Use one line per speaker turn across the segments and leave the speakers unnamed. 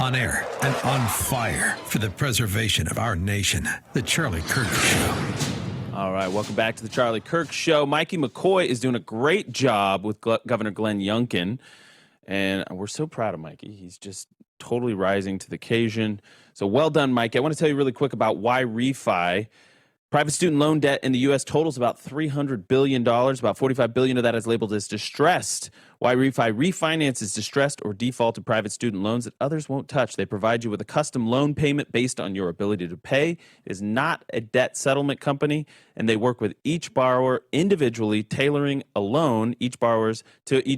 On air and on fire for the preservation of our nation. The Charlie Kirk Show.
All right, welcome back to the Charlie Kirk Show. Mikey McCoy is doing a great job with Governor Glenn Youngkin, and we're so proud of Mikey. He's just totally rising to the occasion. So well done, Mikey. I want to tell you really quick about WhyRefi. Private student loan debt in the U.S. totals about $300 billion. About $45 billion of that is labeled as distressed. WhyRefi refinances distressed or defaulted private student loans that others won't touch. They provide you with a custom loan payment based on your ability to pay. It is not a debt settlement company, and they work with each borrower individually, tailoring a loan to each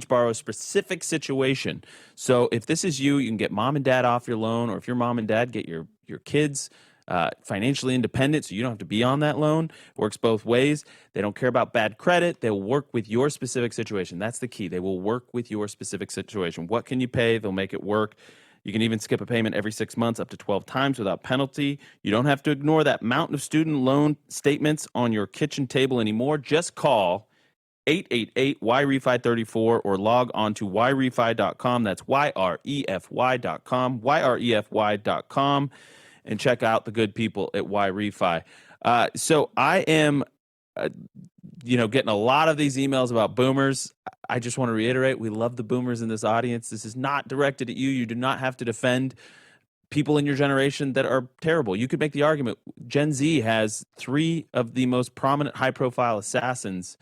borrower's specific situation. So if this is you, you can get mom and dad off your loan, or if your mom and dad get your kids financially independent, so you don't have to be on that loan. It works both ways. They don't care about bad credit. They'll work with your specific situation. That's the key. They will work with your specific situation. What can you pay? They'll make it work. You can even skip a payment every 6 months up to 12 times without penalty. You don't have to ignore that mountain of student loan statements on your kitchen table anymore. Just call 888-WhyRefi34 or log on to whyrefi.com. That's YREFY.com, YREFY.com. And check out the good people at WhyRefi. So I am, getting a lot of these emails about boomers. I just want to reiterate, we love the boomers in this audience. This is not directed at you. You do not have to defend people in your generation that are terrible. You could make the argument Gen Z has 3 of the most prominent high-profile assassins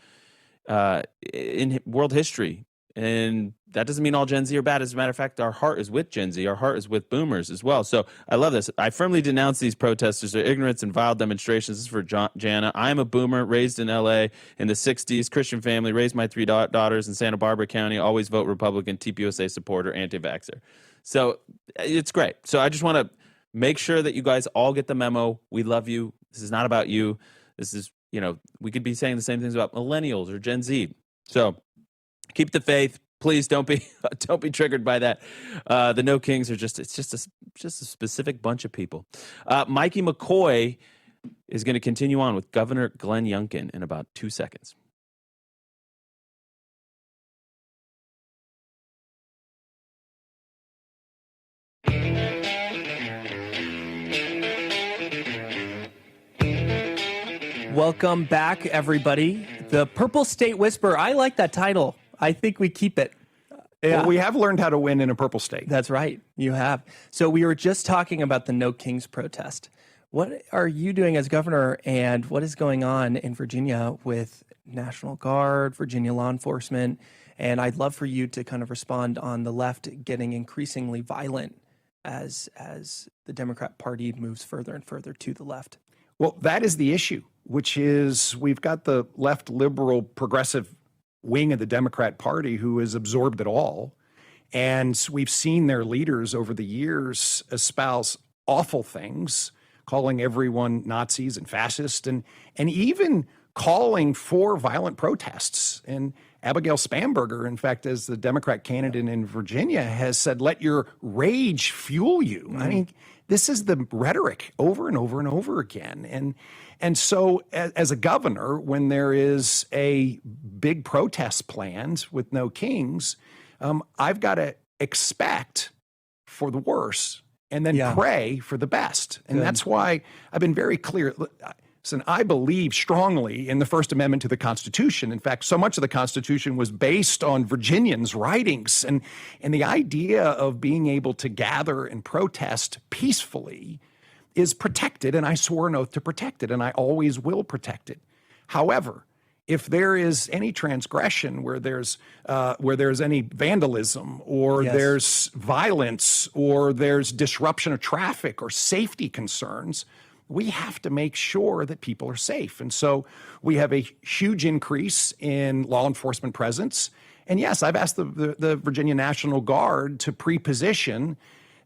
in world history. And that doesn't mean all Gen Z are bad. As a matter of fact, our heart is with Gen Z. Our heart is with boomers as well. So I love this. I firmly denounce these protesters, their ignorance and vile demonstrations. This is for Jana. I'm a boomer, raised in L.A. in the 60s, Christian family, raised my 3 daughters in Santa Barbara County, always vote Republican, TPUSA supporter, anti-vaxxer. So it's great. So I just want to make sure that you guys all get the memo. We love you. This is not about you. This is, we could be saying the same things about millennials or Gen Z. So keep the faith. Please don't be triggered by that. The No Kings are just a specific bunch of people. Mikey McCoy is going to continue on with Governor Glenn Youngkin in about 2 seconds.
Welcome back, everybody. The Purple State Whisperer. I like that title. I think we keep it.
Yeah. Well, we have learned how to win in a purple state.
That's right. You have. So we were just talking about the No Kings protest. What are you doing as governor, and what is going on in Virginia with National Guard, Virginia law enforcement? And I'd love for you to kind of respond on the left getting increasingly violent as the Democrat Party moves further and further to the left.
Well, that is the issue, which is we've got the left liberal progressive wing of the Democrat Party who has absorbed it all. And we've seen their leaders over the years espouse awful things, calling everyone Nazis and fascist, and even calling for violent protests. And Abigail Spanberger, in fact, as the Democrat candidate in Virginia, has said, let your rage fuel you. I mean, this is the rhetoric over and over and over again. And so as a governor, when there is a big protest planned with No Kings, I've got to expect for the worst and then pray for the best. And that's why I've been very clear. Listen, I believe strongly in the First Amendment to the Constitution. In fact, so much of the Constitution was based on Virginians' writings. And the idea of being able to gather and protest peacefully is protected, and I swore an oath to protect it, and I always will protect it. However, if there is any transgression where there's any vandalism or there's violence or there's disruption of traffic or safety concerns, we have to make sure that people are safe. And so we have a huge increase in law enforcement presence. And yes, I've asked the Virginia National Guard to pre-position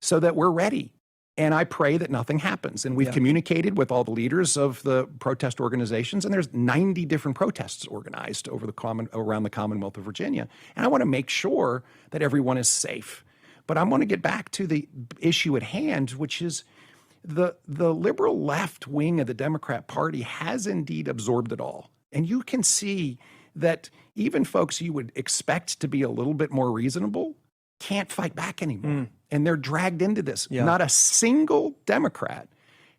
so that we're ready. And I pray that nothing happens. And we've communicated with all the leaders of the protest organizations, and there's 90 different protests organized around the Commonwealth of Virginia. And I want to make sure that everyone is safe. But I want to get back to the issue at hand, which is the liberal left wing of the Democrat Party has indeed absorbed it all. And you can see that even folks you would expect to be a little bit more reasonable can't fight back anymore. And they're dragged into this.
Yeah.
Not a single Democrat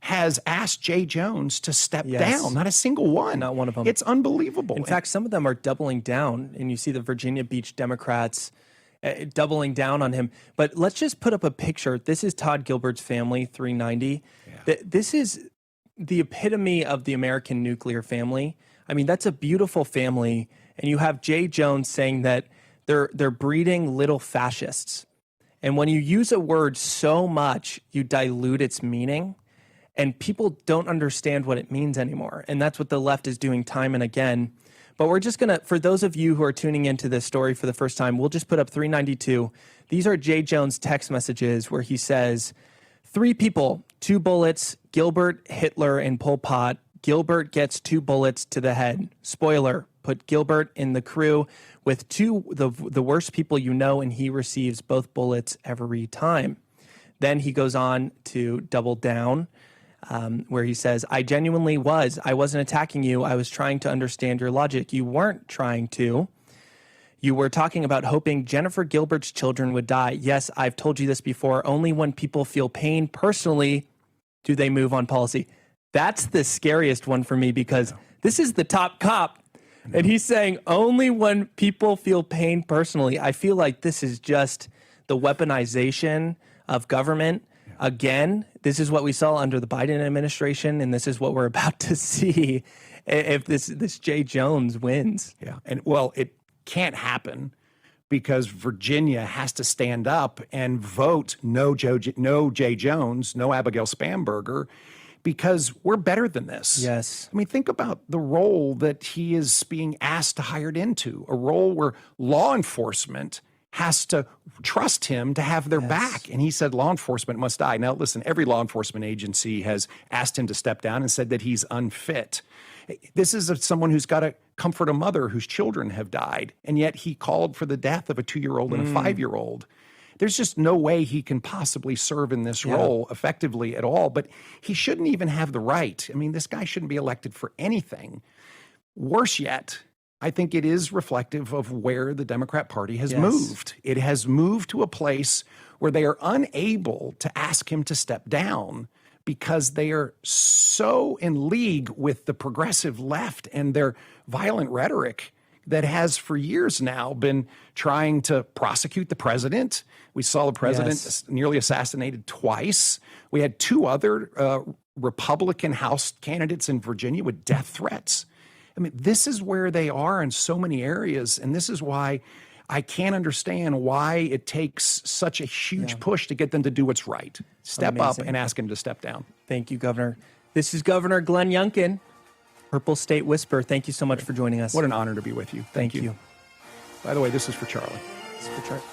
has asked Jay Jones to step down. Not a single one.
Not one of them.
It's unbelievable.
In fact, some of them are doubling down, and you see the Virginia Beach Democrats doubling down on him. But let's just put up a picture. This is Todd Gilbert's family, 390. This is the epitome of the American nuclear family. I mean, that's a beautiful family. And you have Jay Jones saying that they're breeding little fascists. And when you use a word so much, you dilute its meaning. And people don't understand what it means anymore. And that's what the left is doing time and again. But we're just going to, for those of you who are tuning into this story for the first time, we'll just put up 392. These are Jay Jones' text messages where he says, 3 people, 2 bullets, Gilbert, Hitler, and Pol Pot. Gilbert gets 2 bullets to the head. Spoiler, put Gilbert in the crew with the worst people you know, and he receives both bullets every time. Then he goes on to double down. Where he says, I genuinely was. I wasn't attacking you. I was trying to understand your logic. You weren't trying to. You were talking about hoping Jennifer Gilbert's children would die. Yes, I've told you this before. Only when people feel pain personally do they move on policy. That's the scariest one for me because this is the top cop. And he's saying only when people feel pain personally. I feel like this is just the weaponization of government. Again, this is what we saw under the Biden administration, and this is what we're about to see if this Jay Jones wins.
Yeah, and well, it can't happen because Virginia has to stand up and vote no Jay Jones, no Abigail Spanberger, because we're better than this.
Yes.
I mean, think about the role that he is being asked to hired into, a role where law enforcement has to trust him to have their back. And he said law enforcement must die. Now, listen, every law enforcement agency has asked him to step down and said that he's unfit. This is someone who's got to comfort a mother whose children have died, and yet he called for the death of a 2-year-old and a 5-year-old. There's just no way he can possibly serve in this role effectively at all, but he shouldn't even have the right. I mean, this guy shouldn't be elected for anything. Worse yet, I think it is reflective of where the Democrat Party has moved. It has moved to a place where they are unable to ask him to step down because they are so in league with the progressive left and their violent rhetoric that has for years now been trying to prosecute the president. We saw the president nearly assassinated twice. We had 2 other Republican House candidates in Virginia with death threats. I mean, this is where they are in so many areas, and this is why I can't understand why it takes such a huge push to get them to do what's right. Step up and ask him to step down.
Thank you, Governor. This is Governor Glenn Youngkin, Purple State Whisper. Thank you so much for joining us.
What an honor to be with you. Thank you.
you.
By the way, this is for Charlie.
This is for Charlie.